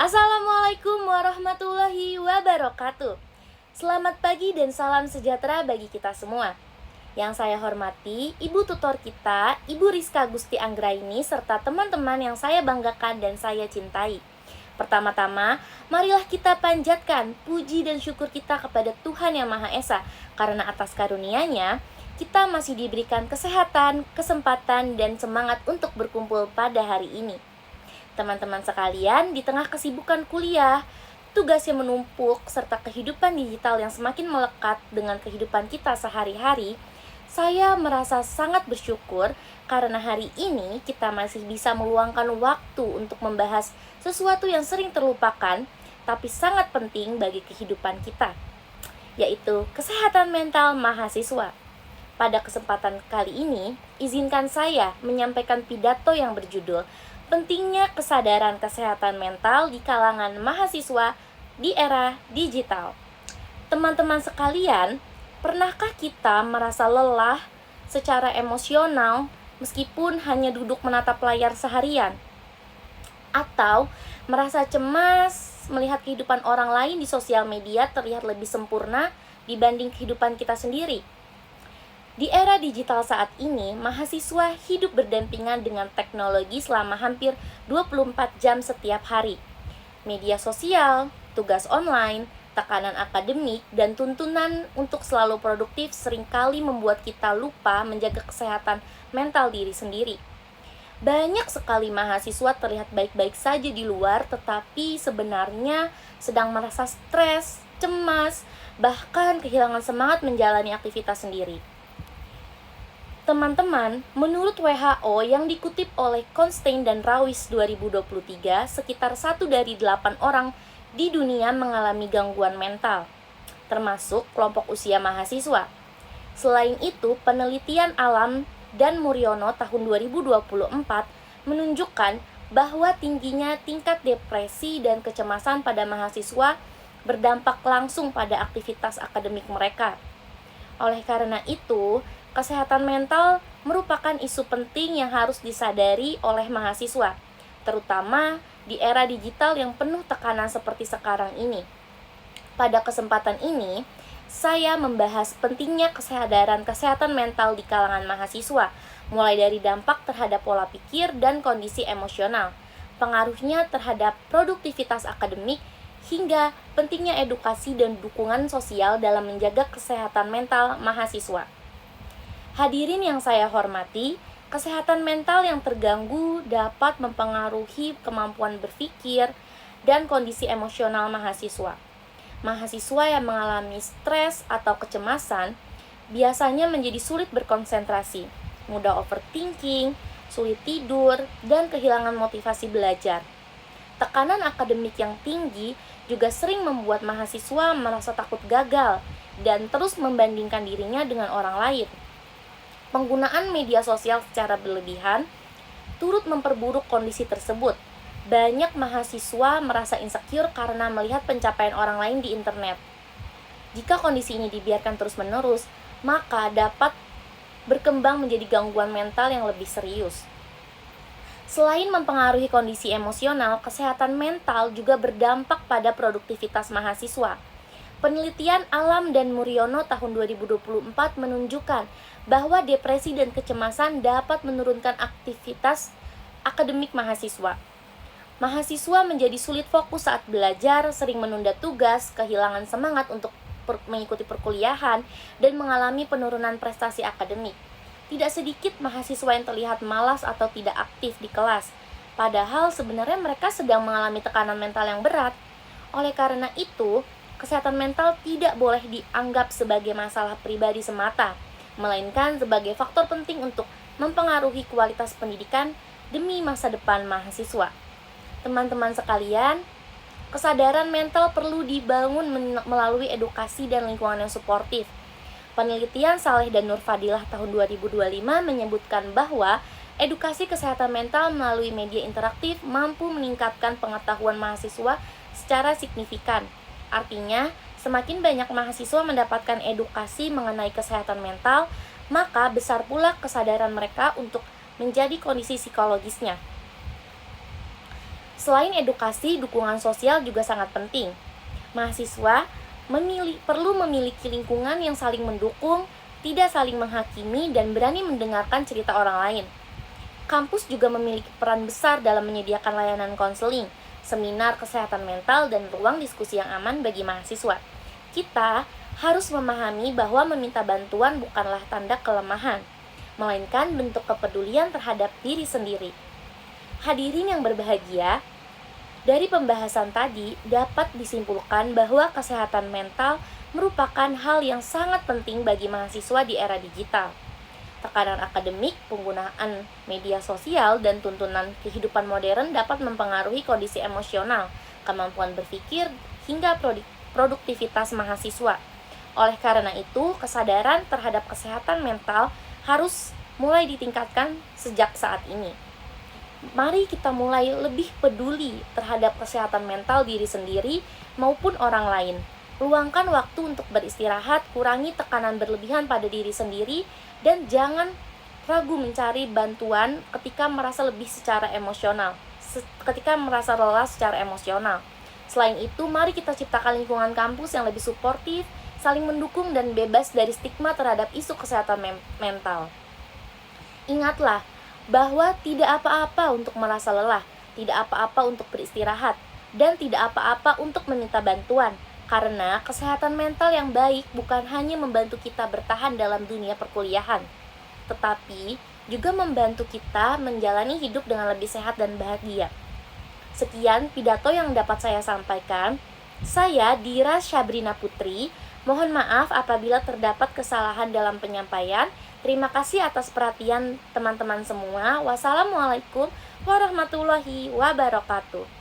Assalamualaikum warahmatullahi wabarakatuh. Selamat pagi dan salam sejahtera bagi kita semua. Yang saya hormati, Ibu tutor kita, Ibu Rizka Gusti Anggraini, serta teman-teman yang saya banggakan dan saya cintai. Pertama-tama, marilah kita panjatkan puji dan syukur kita kepada Tuhan Yang Maha Esa, karena atas karunia-Nya, kita masih diberikan kesehatan, kesempatan, dan semangat untuk berkumpul pada hari ini. Teman-teman sekalian, di tengah kesibukan kuliah, tugas yang menumpuk, serta kehidupan digital yang semakin melekat dengan kehidupan kita sehari-hari, saya merasa sangat bersyukur karena hari ini kita masih bisa meluangkan waktu untuk membahas sesuatu yang sering terlupakan, tapi sangat penting bagi kehidupan kita, yaitu kesehatan mental mahasiswa. Pada kesempatan kali ini, izinkan saya menyampaikan pidato yang berjudul Pentingnya Kesadaran Kesehatan Mental di Kalangan Mahasiswa di Era Digital. Teman-teman sekalian, pernahkah kita merasa lelah secara emosional meskipun hanya duduk menatap layar seharian? Atau merasa cemas melihat kehidupan orang lain di sosial media terlihat lebih sempurna dibanding kehidupan kita sendiri? Di era digital saat ini, mahasiswa hidup berdampingan dengan teknologi selama hampir 24 jam setiap hari. Media sosial, tugas online, tekanan akademik, dan tuntunan untuk selalu produktif seringkali membuat kita lupa menjaga kesehatan mental diri sendiri. Banyak sekali mahasiswa terlihat baik-baik saja di luar, tetapi sebenarnya sedang merasa stres, cemas, bahkan kehilangan semangat menjalani aktivitas sendiri. Teman-teman, menurut WHO yang dikutip oleh Constein dan Rawis 2023, sekitar 1 dari 8 orang di dunia mengalami gangguan mental, termasuk kelompok usia mahasiswa. Selain itu, penelitian Alam dan Muriono tahun 2024 menunjukkan bahwa tingginya tingkat depresi dan kecemasan pada mahasiswa berdampak langsung pada aktivitas akademik mereka. Oleh karena itu, kesehatan mental merupakan isu penting yang harus disadari oleh mahasiswa, terutama di era digital yang penuh tekanan seperti sekarang ini. Pada kesempatan ini, saya membahas pentingnya kesadaran kesehatan mental di kalangan mahasiswa, mulai dari dampak terhadap pola pikir dan kondisi emosional, pengaruhnya terhadap produktivitas akademik, hingga pentingnya edukasi dan dukungan sosial dalam menjaga kesehatan mental mahasiswa. Hadirin yang saya hormati, kesehatan mental yang terganggu dapat mempengaruhi kemampuan berpikir dan kondisi emosional mahasiswa. Mahasiswa yang mengalami stres atau kecemasan biasanya menjadi sulit berkonsentrasi, mudah overthinking, sulit tidur, dan kehilangan motivasi belajar. Tekanan akademik yang tinggi juga sering membuat mahasiswa merasa takut gagal dan terus membandingkan dirinya dengan orang lain. Penggunaan media sosial secara berlebihan turut memperburuk kondisi tersebut. Banyak mahasiswa merasa insecure karena melihat pencapaian orang lain di internet. Jika kondisi ini dibiarkan terus-menerus, maka dapat berkembang menjadi gangguan mental yang lebih serius. Selain mempengaruhi kondisi emosional, kesehatan mental juga berdampak pada produktivitas mahasiswa. Penelitian Alam dan Muriono tahun 2024 menunjukkan bahwa depresi dan kecemasan dapat menurunkan aktivitas akademik mahasiswa. Mahasiswa menjadi sulit fokus saat belajar, sering menunda tugas, kehilangan semangat untuk mengikuti perkuliahan, dan mengalami penurunan prestasi akademik. Tidak sedikit mahasiswa yang terlihat malas atau tidak aktif di kelas, padahal sebenarnya mereka sedang mengalami tekanan mental yang berat. Oleh karena itu, kesehatan mental tidak boleh dianggap sebagai masalah pribadi semata, melainkan sebagai faktor penting untuk mempengaruhi kualitas pendidikan demi masa depan mahasiswa. Teman-teman sekalian, kesadaran mental perlu dibangun melalui edukasi dan lingkungan yang suportif. Penelitian Saleh dan Nur Fadilah tahun 2025 menyebutkan bahwa edukasi kesehatan mental melalui media interaktif mampu meningkatkan pengetahuan mahasiswa secara signifikan. Artinya, semakin banyak mahasiswa mendapatkan edukasi mengenai kesehatan mental, maka besar pula kesadaran mereka untuk menjadi kondisi psikologisnya. Selain edukasi, dukungan sosial juga sangat penting. Mahasiswa perlu memiliki lingkungan yang saling mendukung, tidak saling menghakimi, dan berani mendengarkan cerita orang lain. Kampus juga memiliki peran besar dalam menyediakan layanan konseling, seminar kesehatan mental, dan ruang diskusi yang aman bagi mahasiswa. Kita harus memahami bahwa meminta bantuan bukanlah tanda kelemahan, melainkan bentuk kepedulian terhadap diri sendiri. Hadirin yang berbahagia, dari pembahasan tadi dapat disimpulkan bahwa kesehatan mental merupakan hal yang sangat penting bagi mahasiswa di era digital. Tekanan akademik, penggunaan media sosial, dan tuntunan kehidupan modern dapat mempengaruhi kondisi emosional, kemampuan berpikir, hingga produktivitas mahasiswa. Oleh karena itu, kesadaran terhadap kesehatan mental harus mulai ditingkatkan sejak saat ini. Mari kita mulai lebih peduli terhadap kesehatan mental diri sendiri maupun orang lain. Luangkan waktu untuk beristirahat, kurangi tekanan berlebihan pada diri sendiri, dan jangan ragu mencari bantuan ketika merasa lelah secara emosional. Selain itu, mari kita ciptakan lingkungan kampus yang lebih suportif, saling mendukung, dan bebas dari stigma terhadap isu kesehatan mental. Ingatlah bahwa tidak apa-apa untuk merasa lelah, tidak apa-apa untuk beristirahat, dan tidak apa-apa untuk meminta bantuan. Karena kesehatan mental yang baik bukan hanya membantu kita bertahan dalam dunia perkuliahan, tetapi juga membantu kita menjalani hidup dengan lebih sehat dan bahagia. Sekian pidato yang dapat saya sampaikan. Saya Dira Syabrina Putri. Mohon maaf apabila terdapat kesalahan dalam penyampaian. Terima kasih atas perhatian teman-teman semua. Wassalamualaikum warahmatullahi wabarakatuh.